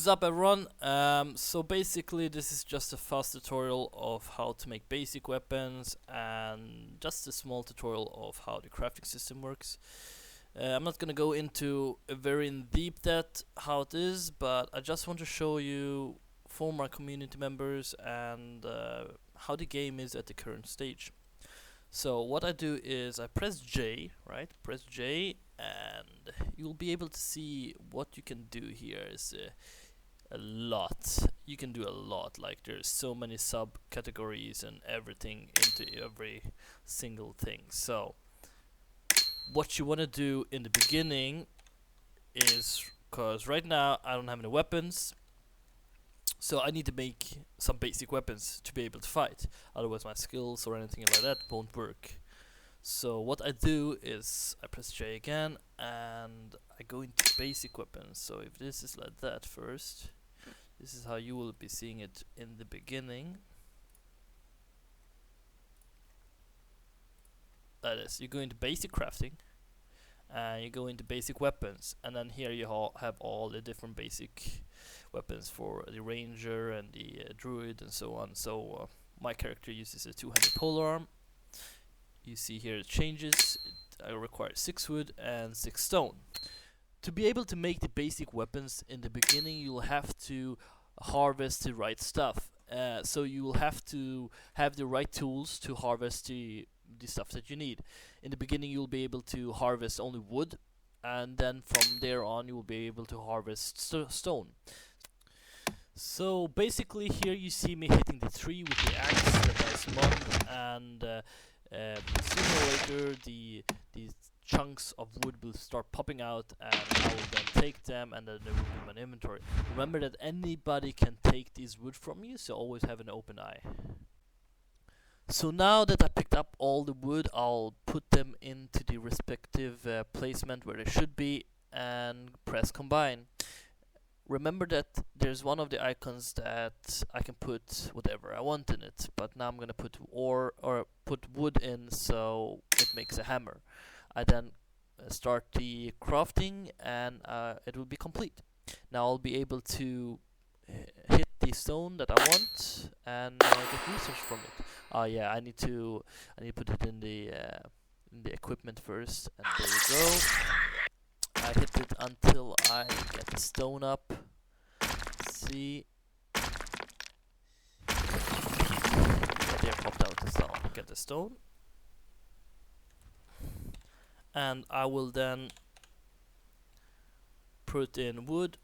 What's up everyone? So basically this is just a fast tutorial of how to make basic weapons and just a small tutorial of how the crafting system works. I'm not gonna go into a very in deep depth how it is, but I just want to show you for my community members and how the game is at the current stage. So what I do is I press J, right? Press J and you'll be able to see what you can do here is a lot. You can do a lot, like there's so many subcategories and everything into every single thing. So what you want to do in the beginning is, because right now I don't have any weapons, so I need to make some basic weapons to be able to fight, otherwise my skills or anything like that won't work. So what I do is I press J again and I go into basic weapons. So if this is like that first, this is how you will be seeing it in the beginning. That is, you go into basic crafting and you go into basic weapons, and then here you have all the different basic weapons for the ranger and the druid and so on. So my character uses a two-handed polearm. You see here it changes. I require 6 wood and 6 stone. To be able to make the basic weapons in the beginning, you'll have to harvest the right stuff. So you will have to have the right tools to harvest the stuff that you need. In the beginning you'll be able to harvest only wood, and then from there on you will be able to harvest stone. So basically here you see me hitting the tree with the axe that I summoned, and sooner or later these chunks of wood will start popping out, and I will then take them, and then they will be in my inventory. Remember that anybody can take these wood from you, so always have an open eye. So now that I picked up all the wood, I'll put them into the respective placement where they should be and press combine. Remember that there's one of the icons that I can put whatever I want in it, but now I'm gonna put ore or put wood in, so it makes a hammer. I then start the crafting and it will be complete. Now I'll be able to hit the stone that I want and get research from it. Yeah, I need to put it in the equipment first, and there we go. I hit it until I get the stone up. See, there popped out the stone. Get the stone, and I will then put in wood,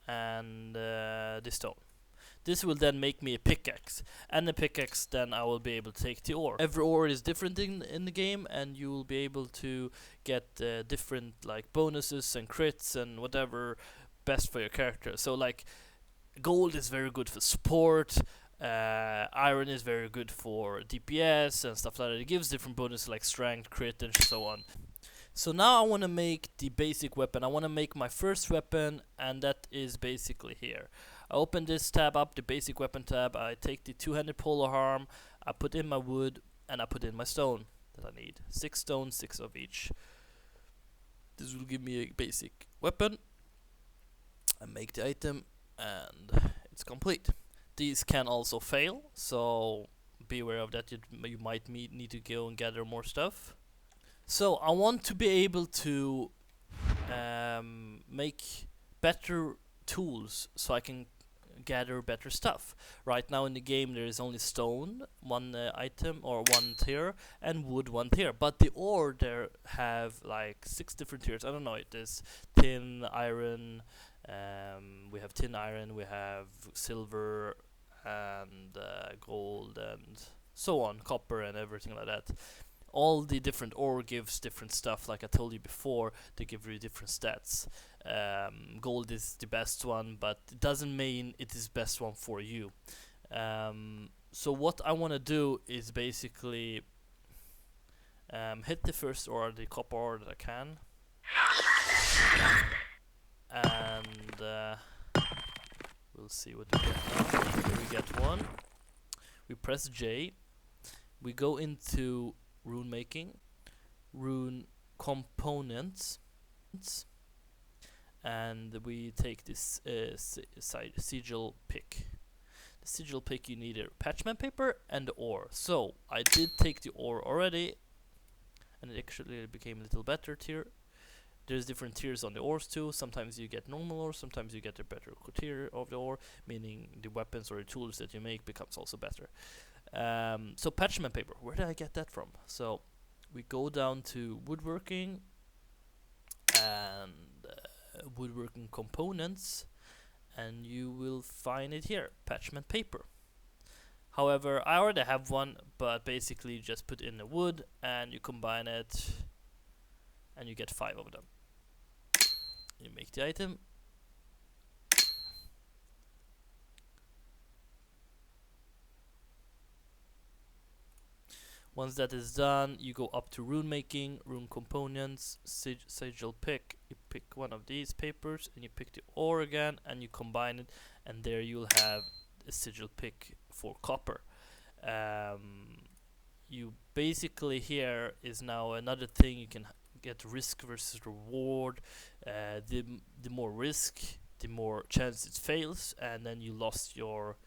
and the stone. This will then make me a pickaxe, and the pickaxe then I will be able to take the ore. Every ore is different in the game, and you will be able to get different like bonuses and crits and whatever best for your character. So like gold is very good for support, iron is very good for DPS and stuff like that. It gives different bonuses like strength, crit and so on. So now I want to make the basic weapon. I want to make my first weapon, and that is basically here. I open this tab up, the basic weapon tab. I take the two-handed polearm, I put in my wood, and I put in my stone that I need. 6 stone, 6 of each. This will give me a basic weapon. I make the item, and it's complete. These can also fail, so be aware of that. You might need to go and gather more stuff. So I want to be able to make better tools so I can gather better stuff. Right now in the game there is only stone, 1 item or 1 tier, and wood, 1 tier. But the ore there have like 6 different tiers. I don't know, it is tin, iron, we have tin iron, we have silver and gold and so on, copper and everything like that. All the different ore gives different stuff, like I told you before, they give you different stats. Gold is the best one, but it doesn't mean it is best one for you. So what I want to do is basically hit the first ore, the copper ore that I can, and we'll see what we get now. Here we get 1. We press J. We go into rune making, rune components, and we take this sigil pick. The sigil pick, you need a parchment paper and the ore. So I did take the ore already, and it actually became a little better tier. There's different tiers on the ores too. Sometimes you get normal ore, sometimes you get a better tier of the ore, meaning the weapons or the tools that you make becomes also better. So parchment paper, where did I get that from? So we go down to woodworking and woodworking components, and you will find it here, parchment paper. However, I already have one, but basically you just put in the wood and you combine it and you get 5 of them. You make the item. Once that is done, you go up to rune making, rune components, sigil pick. You pick one of these papers and you pick the ore again and you combine it, and there you'll have a sigil pick for copper. You basically, here is now another thing you can get, risk versus reward. The more risk, the more chance it fails, and then you lost your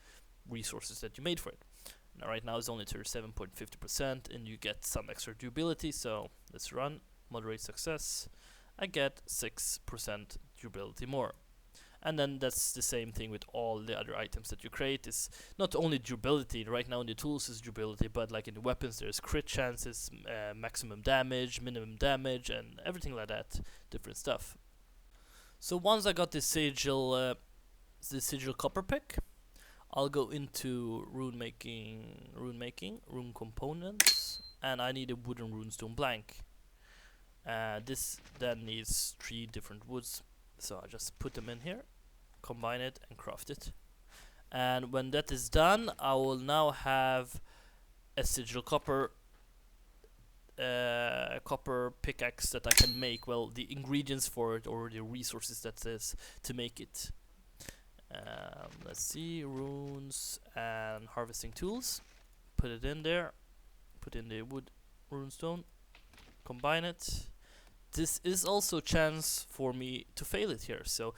resources that you made for it. Now, right now it's only 37.50%, and you get some extra durability. So let's run moderate success. I get 6% durability more. And then that's the same thing with all the other items that you create. Is not only durability. Right now in the tools is durability, but like in the weapons there's crit chances, maximum damage, minimum damage, and everything like that. Different stuff. So once I got this sigil copper pick, I'll go into rune components, and I need a wooden runestone blank. This then needs 3 different woods, so I just put them in here, combine it, and craft it. And when that is done, I will now have a sigil copper pickaxe that I can make. Well, the ingredients for it, or the resources that is to make it. Let's see, runes and harvesting tools. Put it in there. Put in the wood runestone. Combine it. This is also a chance for me to fail it here. So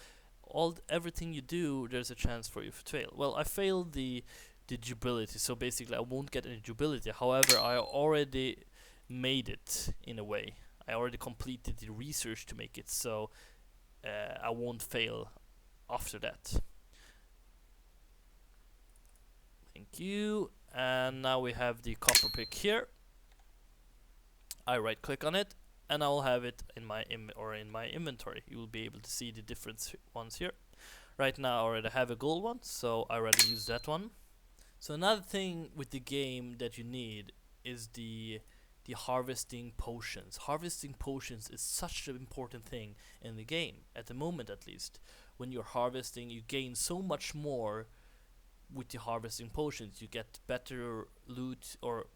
everything you do, there's a chance for you to fail. Well, I failed the durability, so basically I won't get any durability. However, I already made it in a way. I already completed the research to make it, so I won't fail after that. Thank you. And now we have the copper pick here. I right click on it, and I will have it in my inventory. You will be able to see the different ones here. Right now I already have a gold one, so I rather use that one. So another thing with the game that you need is the harvesting potions. Harvesting potions is such an important thing in the game, at the moment at least. When you're harvesting, you gain so much more with the harvesting potions. You get better loot, or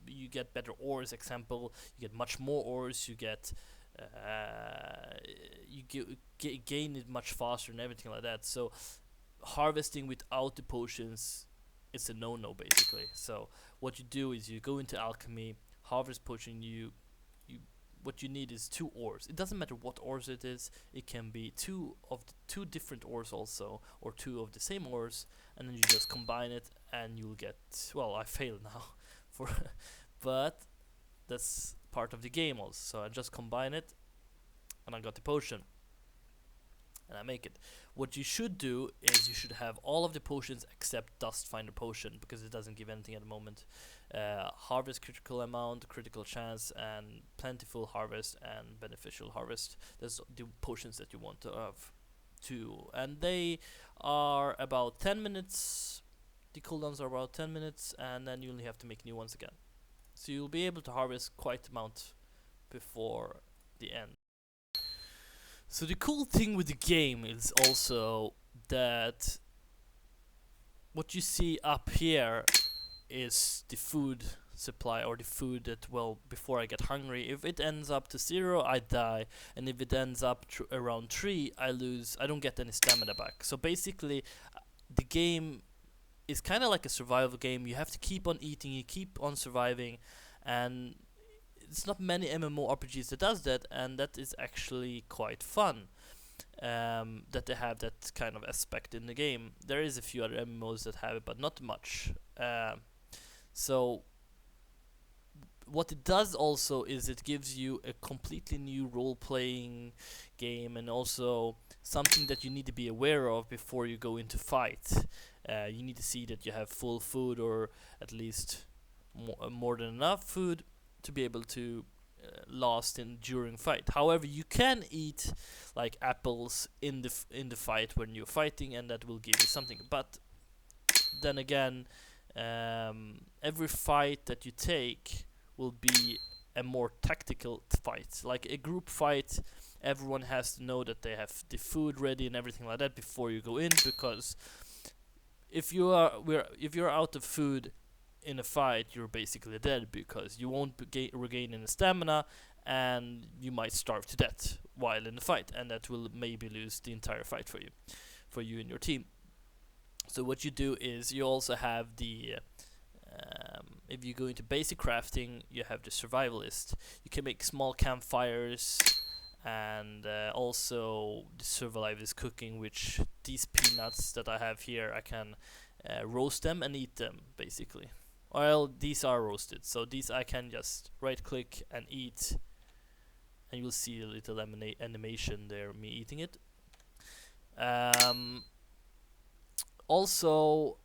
you get better ores. Example, you get much more ores. You get gain it much faster and everything like that. So harvesting without the potions is a no-no basically. So what you do is you go into alchemy, harvest potion. What you need is 2 ores. It doesn't matter what ores it is. It can be 2 different ores also, or 2 of the same ores, and then you just combine it and you'll get, well, I failed now but that's part of the game also. So I just combine it and I got the potion and I make it. What you should do is you should have all of the potions except Dust Finder potion, because it doesn't give anything at the moment. Harvest critical amount, critical chance, and plentiful harvest and beneficial harvest. That's the potions that you want to have too, and they are about 10 minutes. The cooldowns are about 10 minutes, and then you only have to make new ones again. So you'll be able to harvest quite amount before the end. So the cool thing with the game is also that what you see up here is the food supply, or the food that, well, before I get hungry. If it ends up to 0, I die, and if it ends up around 3, I lose. I don't get any stamina back. So basically the game is kind of like a survival game. You have to keep on eating, you keep on surviving, and it's not many MMORPGs that does that, and that is actually quite fun. that they have that kind of aspect in the game. There is a few other MMOs that have it, but not much. So what it does also is it gives you a completely new role-playing game, and also something that you need to be aware of before you go into fight. You need to see that you have full food, or at least more than enough food to be able to last during fight. However, you can eat like apples in the fight when you're fighting, and that will give you something. But then again, every fight that you take will be a more tactical fight. Like a group fight, everyone has to know that they have the food ready and everything like that before you go in, because if you're out of food in a fight, you're basically dead, because you won't regain any stamina, and you might starve to death while in the fight, and that will maybe lose the entire fight for you and your team. So what you do is you also have the if you go into basic crafting, you have the survivalist. You can make small campfires, and also the survivalist cooking, which these peanuts that I have here, I can roast them and eat them basically. Well, these are roasted, so these I can just right click and eat, and you'll see a little animation there, me eating it. Also,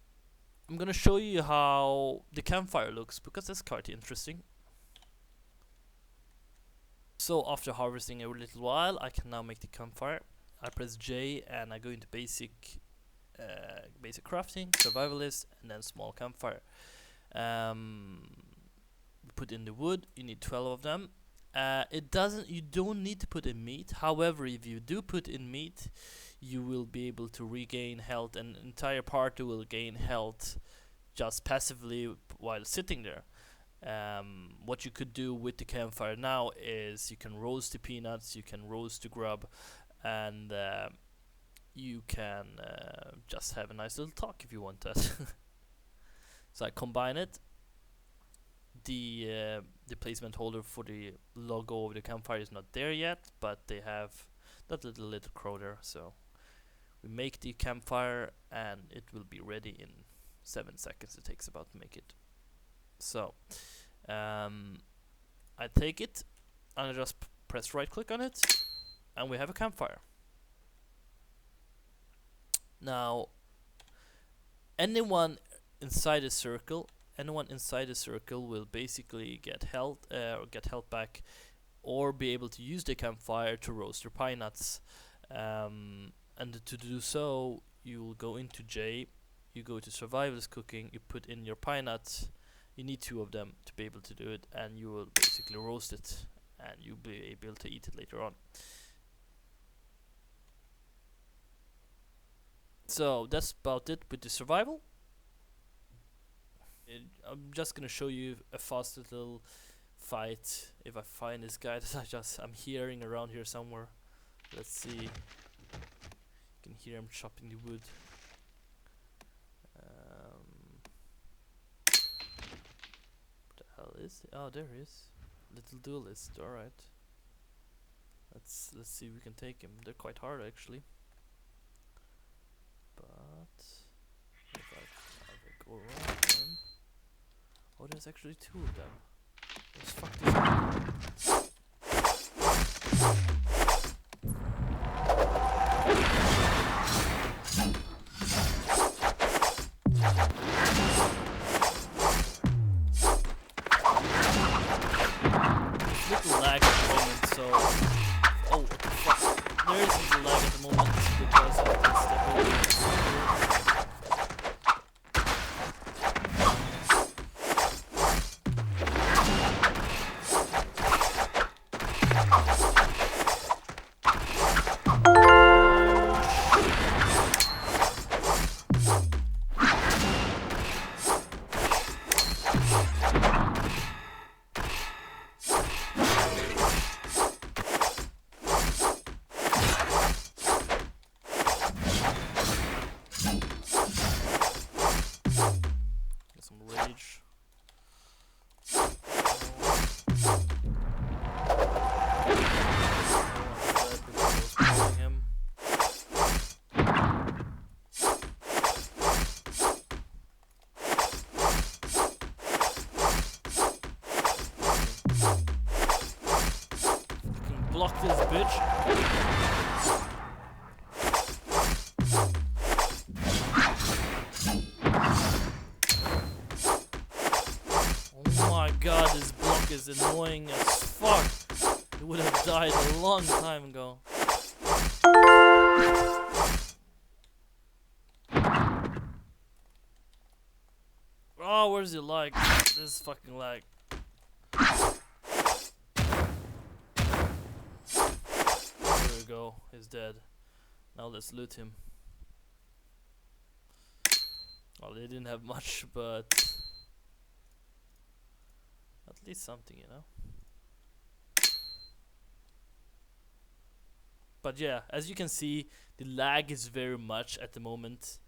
I'm gonna show you how the campfire looks, because that's quite interesting. So after harvesting a little while, I can now make the campfire. I press J and I go into basic crafting, survivalist, and then small campfire. Put in the wood. You need 12 of them. You don't need to put in meat. However, if you do put in meat, you will be able to regain health, and entire party will gain health just passively while sitting there. What you could do with the campfire now is you can roast the peanuts, you can roast the grub, and you can just have a nice little talk if you want that. So I combine it. The placement holder for the logo of the campfire is not there yet, but they have that little crow there. So we make the campfire, and it will be ready in 7 seconds. It takes about to make it. So I take it and I just press right click on it, and we have a campfire. Now anyone inside a circle will basically get health or get health back, or be able to use the campfire to roast their pine nuts. And to do so, you will go into J, you go to survivalist cooking, you put in your pine nuts. You need 2 of them to be able to do it, and you will basically roast it, and you'll be able to eat it later on. So that's about it with the survival. I'm just gonna show you a fast little fight. If I find this guy that I'm hearing around here somewhere. Let's see. You can hear him chopping the wood. What the hell is he? Oh, there he is. Little duelist. All right. Let's see if we can take him. They're quite hard actually. But if I go around them. Oh, there's actually 2 of them. Let's fuck this up. There's little lag at the moment, so... Oh, what the fuck? There is a little lag at the moment because of this step. block this bitch. Oh my god, this block is annoying as fuck. It would have died a long time ago. Oh, where's your lag? This is fucking lag. There we go, he's dead. Now let's loot him. Well, they didn't have much, but at least something, you know. But yeah, as you can see, the lag is very much at the moment,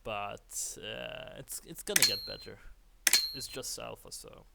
but it's gonna get better. It's just alpha, so.